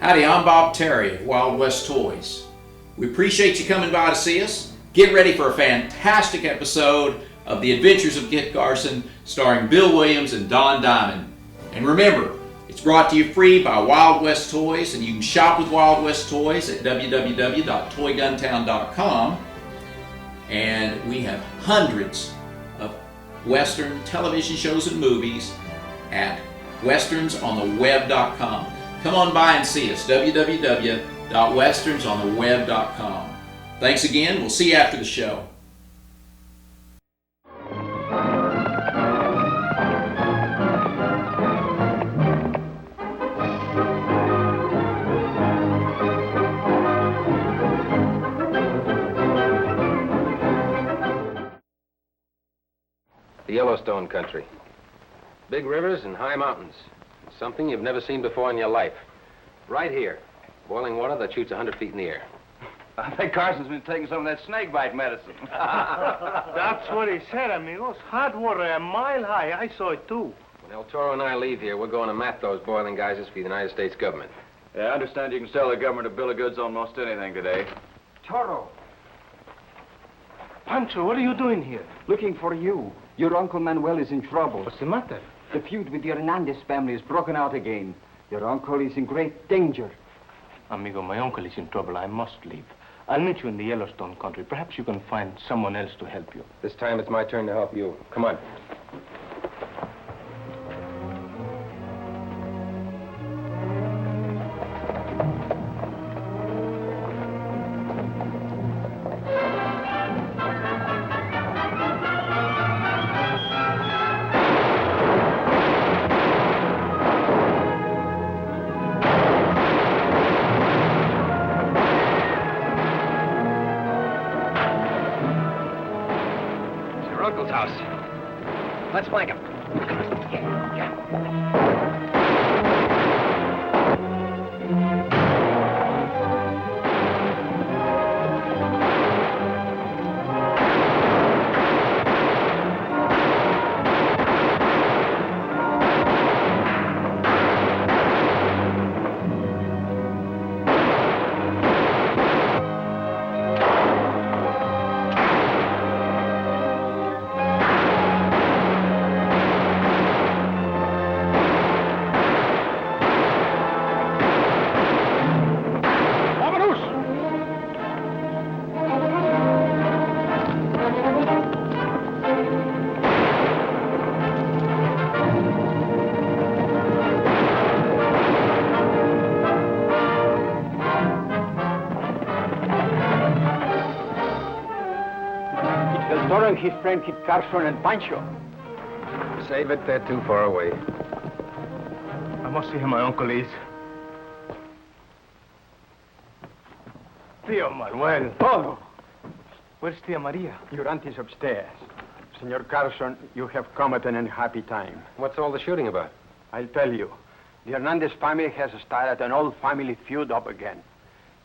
Howdy, I'm Bob Terry of Wild West Toys. We appreciate you coming by to see us. Get ready for a fantastic episode of The Adventures of Kit Carson starring Bill Williams and Don Diamond. And remember, it's brought to you free by Wild West Toys, and you can shop with Wild West Toys at www.toyguntown.com. And we have hundreds of Western television shows and movies at WesternsOnTheWeb.com. Come on by and see us, www.WesternsOnTheWeb.com. Thanks again. We'll see you after the show. The Yellowstone Country. Big rivers and high mountains. Something you've never seen before in your life. Right here. Boiling water that shoots 100 feet in the air. I think Carson's been taking some of that snake bite medicine. That's what he said, amigos. Hot water a mile high. I saw it, too. When El Toro and I leave here, we're going to map those boiling geysers for the United States government. Yeah, I understand you can sell the government a bill of goods on most anything today. Toro. Pancho, what are you doing here? Looking for you. Your Uncle Manuel is in trouble. What's the matter? The feud with the Hernandez family is broken out again. Your uncle is in great danger. Amigo, my uncle is in trouble. I must leave. I'll meet you in the Yellowstone Country. Perhaps you can find someone else to help you. This time it's my turn to help you. Come on. Uncle's house. Let's flank him. His friend Kit Carson and Pancho. Save it, they're too far away. I must see who my uncle is. Tio Manuel. Toro. Where's Tia Maria? Your aunt is upstairs. Senor Carson, you have come at an unhappy time. What's all the shooting about? I'll tell you. The Hernandez family has started an old family feud up again.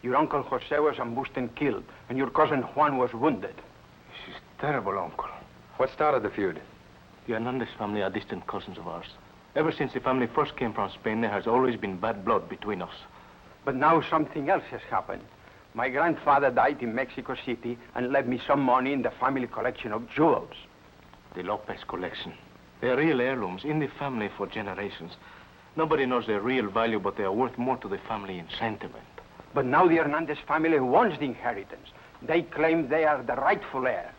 Your uncle Jose was ambushed and killed, and your cousin Juan was wounded. This is terrible, Uncle. What started the feud? The Hernandez family are distant cousins of ours. Ever since the family first came from Spain, there has always been bad blood between us. But now something else has happened. My grandfather died in Mexico City and left me some money in the family collection of jewels. The Lopez collection. They are real heirlooms in the family for generations. Nobody knows their real value, but they are worth more to the family in sentiment. But now the Hernandez family wants the inheritance. They claim they are the rightful heirs.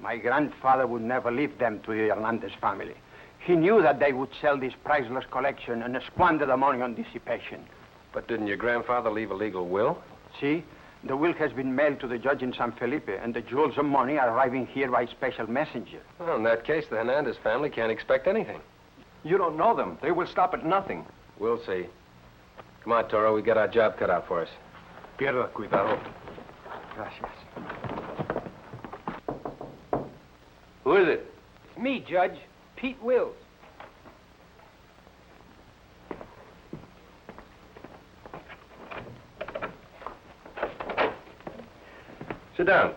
My grandfather would never leave them to the Hernandez family. He knew that they would sell this priceless collection and squander the money on dissipation. But didn't your grandfather leave a legal will? See, the will has been mailed to the judge in San Felipe, and the jewels and money are arriving here by special messenger. Well, in that case, the Hernandez family can't expect anything. You don't know them. They will stop at nothing. We'll see. Come on, Toro, we got our job cut out for us. Pierda cuidado. Gracias. Who is it? It's me, Judge. Pete Wills. Sit down.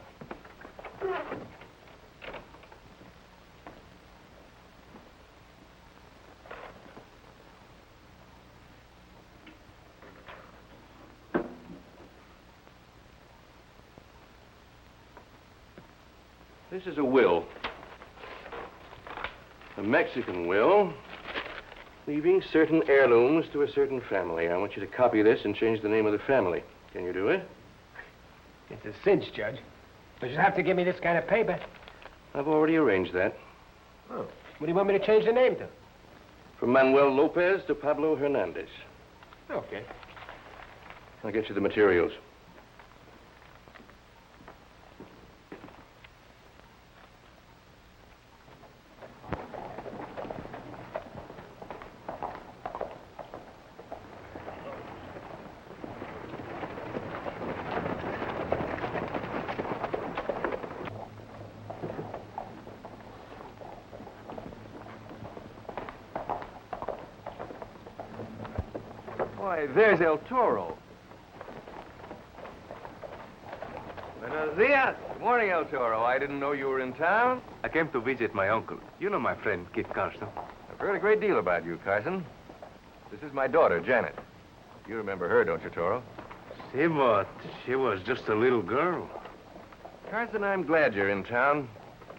This is a will. A Mexican will, leaving certain heirlooms to a certain family. I want you to copy this and change the name of the family. Can you do it? It's a cinch, Judge. But you have to give me this kind of paper. I've already arranged that. Oh. What do you want me to change the name to? From Manuel Lopez to Pablo Hernandez. Okay. I'll get you the materials. Why, there's El Toro. Buenos dias. Good morning, El Toro. I didn't know you were in town. I came to visit my uncle. You know my friend, Kit Carson. I've heard a great deal about you, Carson. This is my daughter, Janet. You remember her, don't you, Toro? See, but she was just a little girl. Carson, I'm glad you're in town.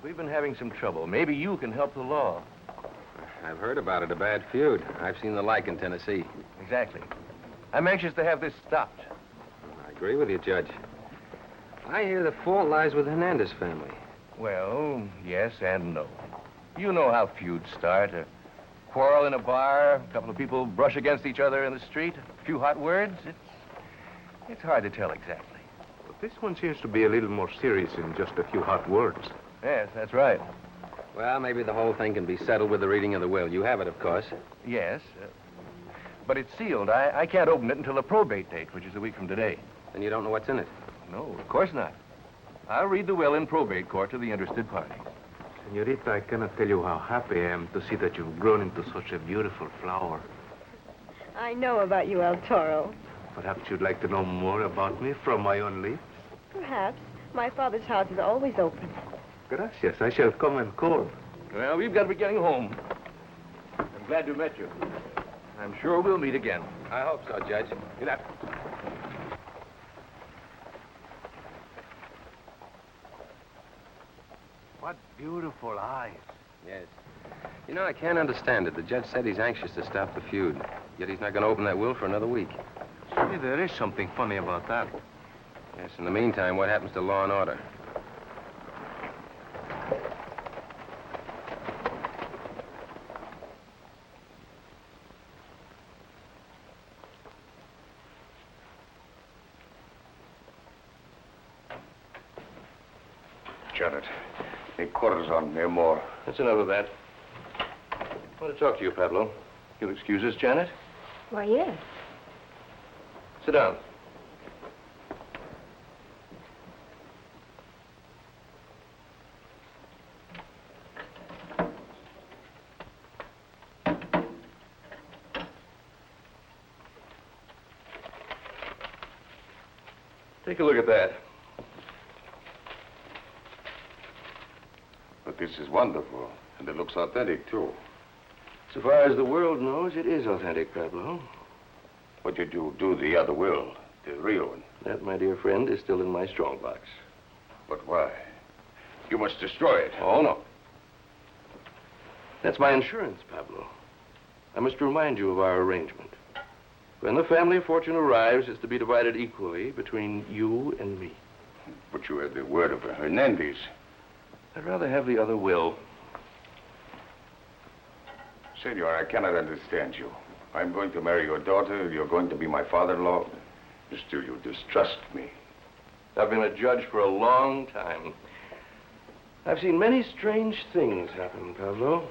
We've been having some trouble. Maybe you can help the law. I've heard about it, a bad feud. I've seen the like in Tennessee. Exactly. I'm anxious to have this stopped. I agree with you, Judge. I hear the fault lies with Hernandez family. Well, yes and no. You know how feuds start. A quarrel in a bar, a couple of people brush against each other in the street, a few hot words. It's hard to tell exactly. But this one seems to be a little more serious than just a few hot words. Yes, that's right. Well, maybe the whole thing can be settled with the reading of the will. You have it, of course. Yes, but it's sealed. I can't open it until the probate date, which is a week from today. Then you don't know what's in it. No, of course not. I'll read the will in probate court to the interested parties. Senorita, I cannot tell you how happy I am to see that you've grown into such a beautiful flower. I know about you, El Toro. Perhaps you'd like to know more about me from my own lips? Perhaps. My father's house is always open. Gracias. I shall come and call. Well, we've got to be getting home. I'm glad to meet you. I'm sure we'll meet again. I hope so, Judge. Good night. What beautiful eyes. Yes. You know, I can't understand it. The judge said he's anxious to stop the feud, yet he's not going to open that will for another week. See, there is something funny about that. Yes, in the meantime, what happens to law and order? Janet, the quarters on no more. That's enough of that. I want to talk to you, Pablo. You'll excuse us, Janet? Why, yes. Sit down. Take a look at that. But this is wonderful, and it looks authentic, too. So far as the world knows, it is authentic, Pablo. What did you do the other will, the real one? That, my dear friend, is still in my strongbox. But why? You must destroy it. Oh, no. That's my insurance, Pablo. I must remind you of our arrangement. When the family fortune arrives, it's to be divided equally between you and me. But you had the word of Hernandez. I'd rather have the other will. Senor, I cannot understand you. I'm going to marry your daughter. You're going to be my father-in-law. Still, you distrust me. I've been a judge for a long time. I've seen many strange things happen, Pablo.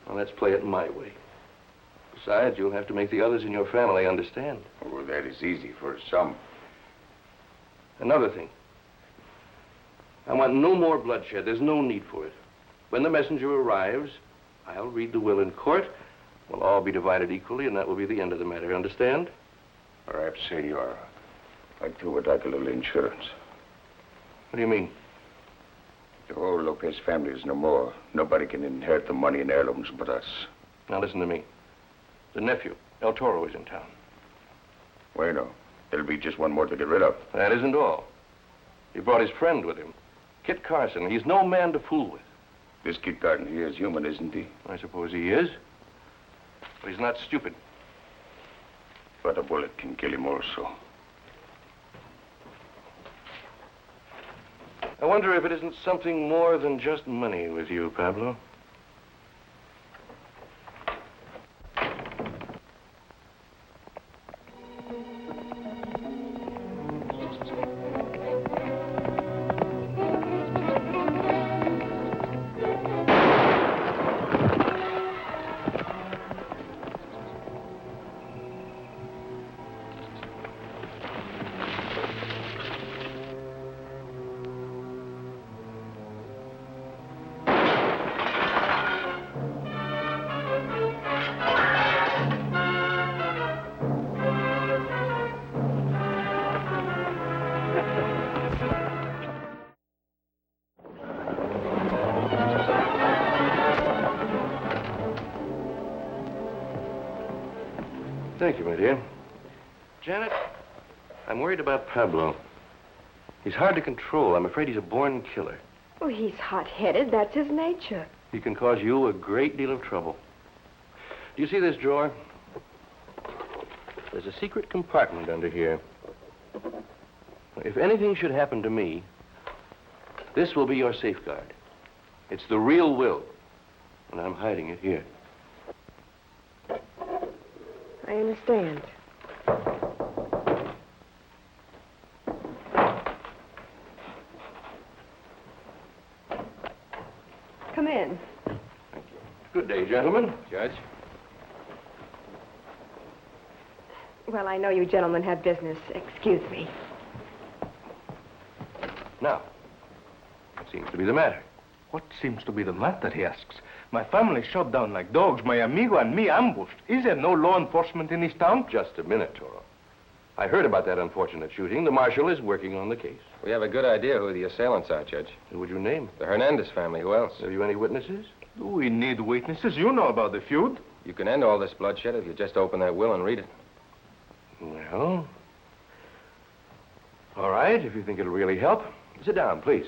Well, let's play it my way. Besides, you'll have to make the others in your family understand. Oh, that is easy for some. Another thing. I want no more bloodshed. There's no need for it. When the messenger arrives, I'll read the will in court. We'll all be divided equally, and that will be the end of the matter. Understand? Perhaps, senor, I too would like a little insurance. What do you mean? The whole Lopez family is no more. Nobody can inherit the money and heirlooms but us. Now listen to me. The nephew, El Toro, is in town. Bueno, there'll be just one more to get rid of. That isn't all. He brought his friend with him, Kit Carson. He's no man to fool with. This Kit Carson, he is human, isn't he? I suppose he is. But he's not stupid. But a bullet can kill him also. I wonder if it isn't something more than just money with you, Pablo. Thank you, my dear. Janet, I'm worried about Pablo. He's hard to control. I'm afraid he's a born killer. Oh, he's hot-headed. That's his nature. He can cause you a great deal of trouble. Do you see this drawer? There's a secret compartment under here. If anything should happen to me, this will be your safeguard. It's the real will, and I'm hiding it here. I understand. Come in. Good day, gentlemen. Judge? Well, I know you gentlemen have business. Excuse me. Now, what seems to be the matter? What seems to be the matter, he asks. My family shot down like dogs. My amigo and me ambushed. Is there no law enforcement in this town? Just a minute, Toro. I heard about that unfortunate shooting. The marshal is working on the case. We have a good idea who the assailants are, Judge. Who would you name? The Hernandez family. Who else? Have you any witnesses? We need witnesses. You know about the feud. You can end all this bloodshed if you just open that will and read it. Well, all right, if you think it'll really help. Sit down, please.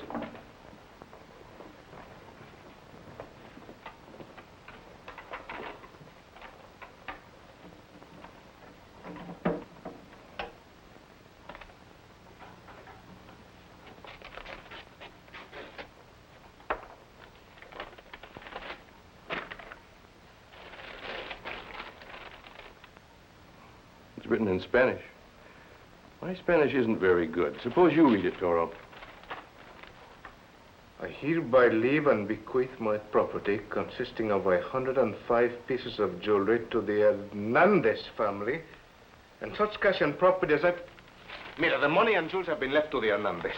It's written in Spanish. My Spanish isn't very good. Suppose you read it, Toro. I hereby leave and bequeath my property consisting of 105 pieces of jewelry to the Hernandez family and such cash and property as I've... Mira, the money and jewels have been left to the Hernandez.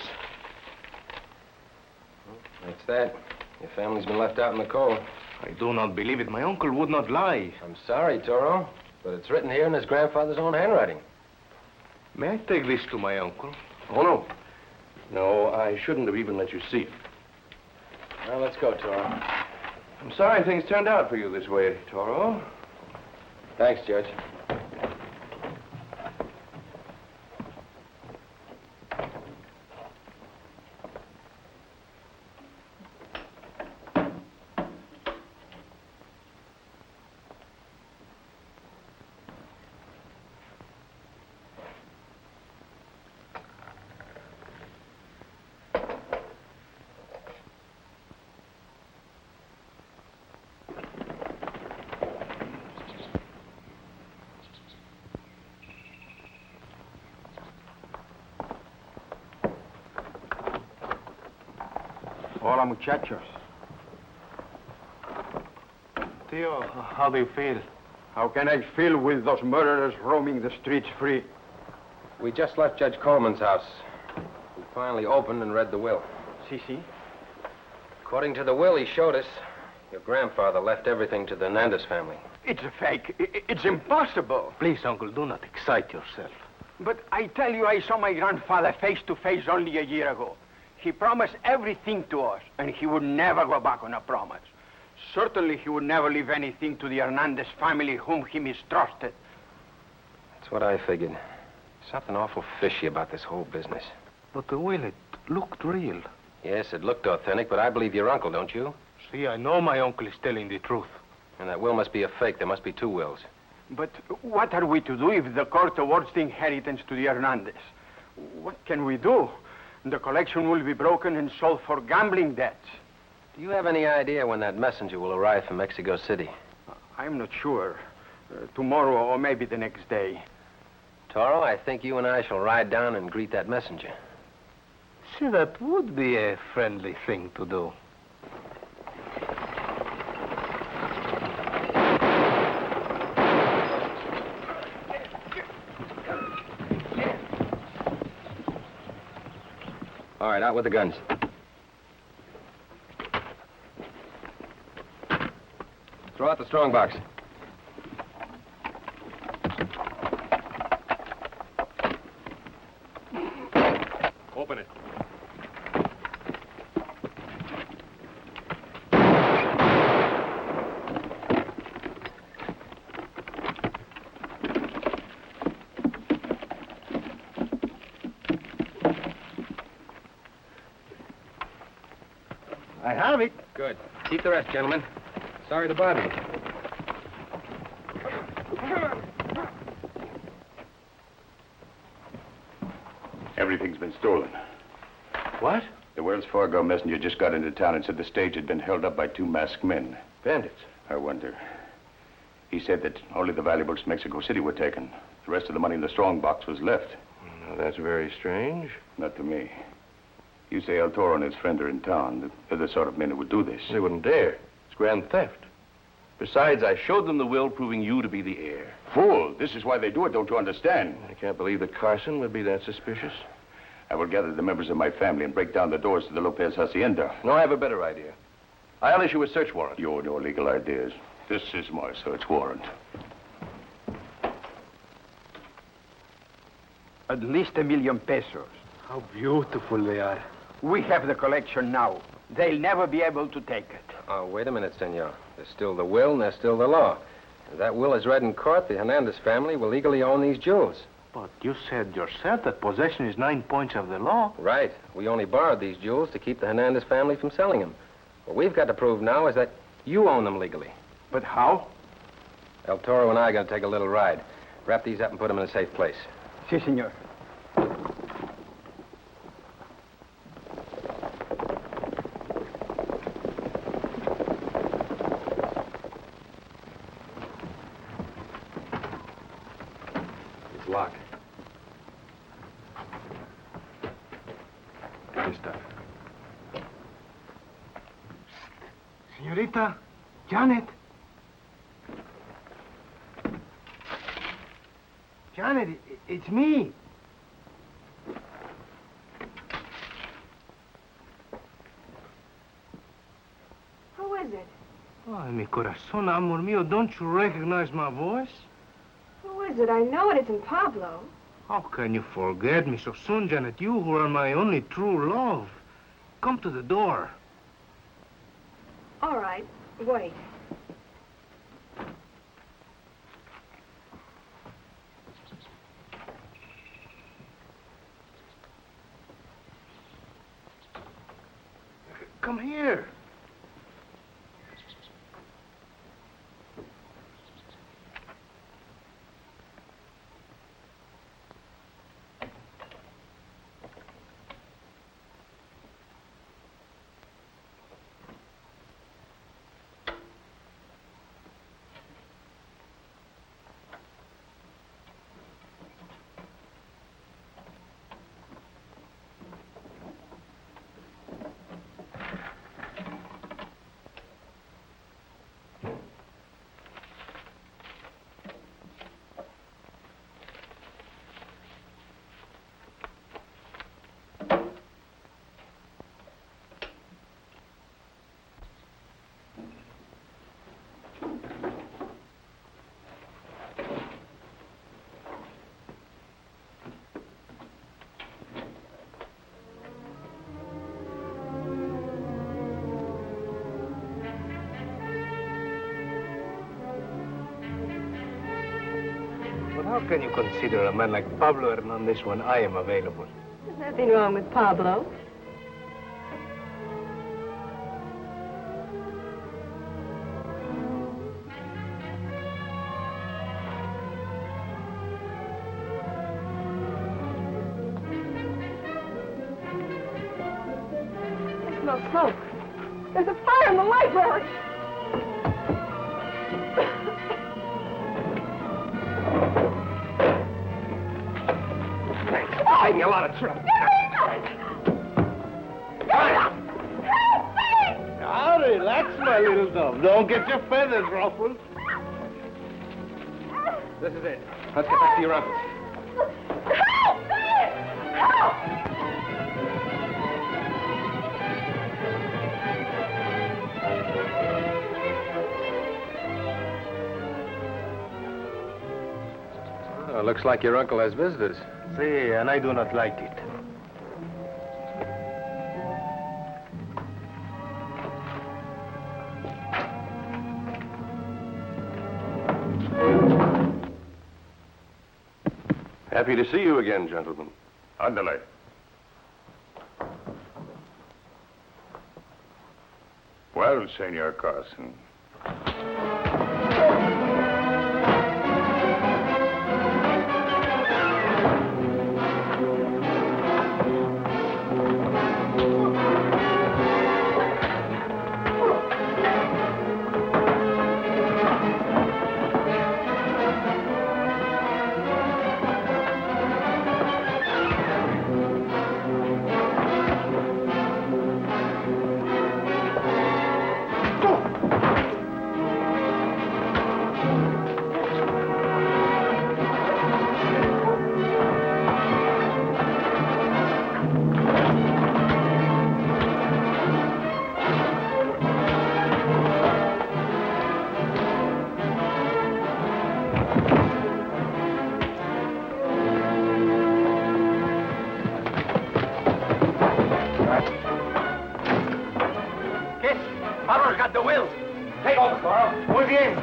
That's that. Your family's been left out in the cold. I do not believe it. My uncle would not lie. I'm sorry, Toro, but it's written here in his grandfather's own handwriting. May I take this to my uncle? Oh, no. No, I shouldn't have even let you see it. Well, let's go, Toro. I'm sorry things turned out for you this way, Toro. Thanks, Judge. Hola, muchachos. Tio, how do you feel? How can I feel with those murderers roaming the streets free? We just left Judge Coleman's house. We finally opened and read the will. Si. According to the will he showed us, your grandfather left everything to the Hernandez family. It's a fake. It's impossible. Please, Uncle, do not excite yourself. But I tell you, I saw my grandfather face to face only a year ago. He promised everything to us, and he would never go back on a promise. Certainly, he would never leave anything to the Hernandez family whom he mistrusted. That's what I figured. Something awful fishy about this whole business. But the will, it looked real. Yes, it looked authentic, but I believe your uncle, don't you? See, I know my uncle is telling the truth. And that will must be a fake. There must be two wills. But what are we to do if the court awards the inheritance to the Hernandez? What can we do? The collection will be broken and sold for gambling debts. Do you have any idea when that messenger will arrive from Mexico City? I'm not sure. Tomorrow or maybe the next day. Toro, I think you and I shall ride down and greet that messenger. See, that would be a friendly thing to do. All right, out with the guns. Throw out the strong box. Open it. I have it. Good. Keep the rest, gentlemen. Sorry to bother you. Everything's been stolen. What? The Wells Fargo messenger just got into town and said the stage had been held up by two masked men. Bandits. I wonder. He said that only the valuables to Mexico City were taken. The rest of the money in the strong box was left. Now, that's very strange. Not to me. You say El Toro and his friend are in town. They're the sort of men who would do this. They wouldn't dare. It's grand theft. Besides, I showed them the will proving you to be the heir. Fool! This is why they do it, don't you understand? I can't believe that Carson would be that suspicious. I will gather the members of my family and break down the doors to the Lopez Hacienda. No, I have a better idea. I'll issue a search warrant. You no legal ideas. This is my search warrant. At least $1 million pesos. How beautiful they are. We have the collection now. They'll never be able to take it. Oh, wait a minute, senor. There's still the will and there's still the law. If that will is read in court, the Hernandez family will legally own these jewels. But you said yourself that possession is 9 points of the law. Right. We only borrowed these jewels to keep the Hernandez family from selling them. What we've got to prove now is that you own them legally. But how? El Toro and I are going to take a little ride. Wrap these up and put them in a safe place. Si, senor. It's locked. Ahí está. Señorita, Janet. Janet, it's me. Who is it? Ay, mi corazón, amor mío, don't you recognize my voice? Who is it? I know it isn't Pablo. How can you forget me so soon, Janet? You who are my only true love. Come to the door. All right, wait. Come here. But how can you consider a man like Pablo Hernandez when I am available? There's nothing wrong with Pablo. smell smoke. There's a fire in the library. I'm in a lot of trouble. Now, relax, my little dove. Don't get your feathers ruffled. This is it. Let's get back to your uncle. Help! Help! Oh, looks like your uncle has visitors. See, and I do not like it. Happy to see you again, gentlemen. Andale. Well, Senor Carson. Barro's got the will. Take over, Carl. Muy bien.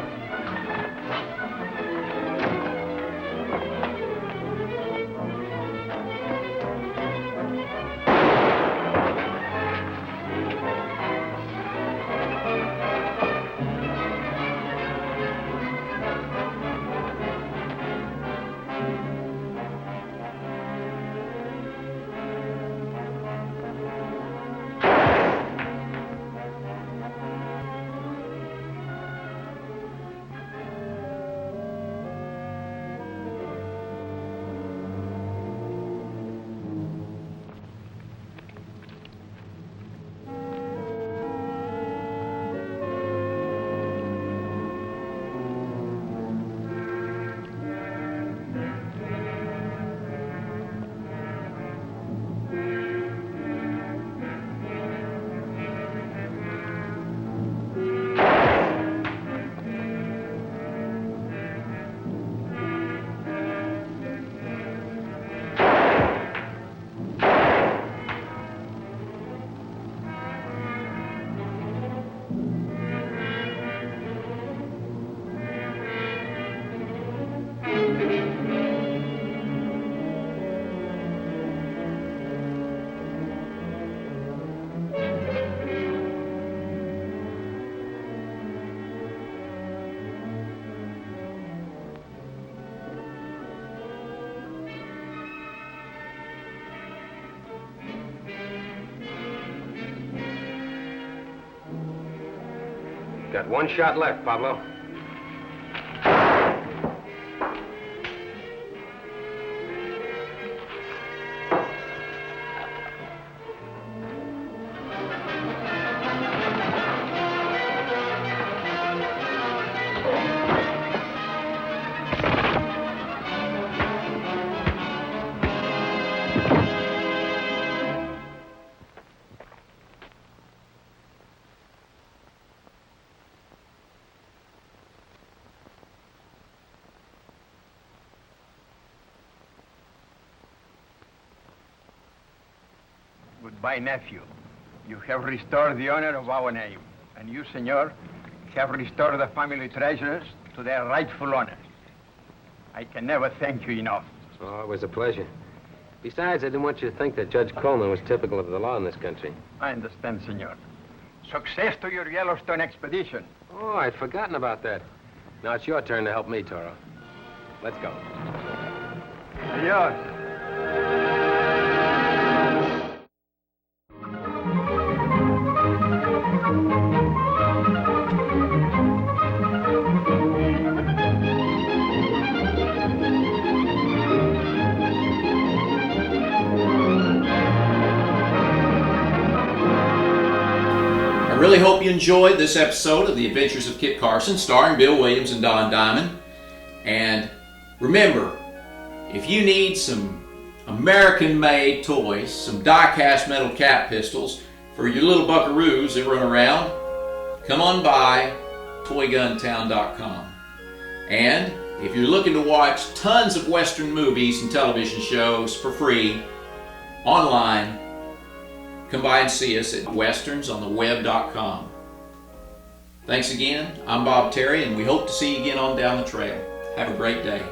Got one shot left, Pablo. Goodbye, nephew. You have restored the honor of our name. And you, senor, have restored the family treasures to their rightful honor. I can never thank you enough. Oh, it was a pleasure. Besides, I didn't want you to think that Judge Coleman was typical of the law in this country. I understand, senor. Success to your Yellowstone expedition. Oh, I'd forgotten about that. Now it's your turn to help me, Toro. Let's go. Senor. really hope you enjoyed this episode of The Adventures of Kit Carson, starring Bill Williams and Don Diamond. And remember, if you need some American-made toys, some die-cast metal cap pistols for your little buckaroos that run around, come on by ToyGunTown.com. And if you're looking to watch tons of Western movies and television shows for free online, come by and see us at WesternsOnTheWeb.com. Thanks again. I'm Bob Terry, and we hope to see you again on down the trail. Have a great day.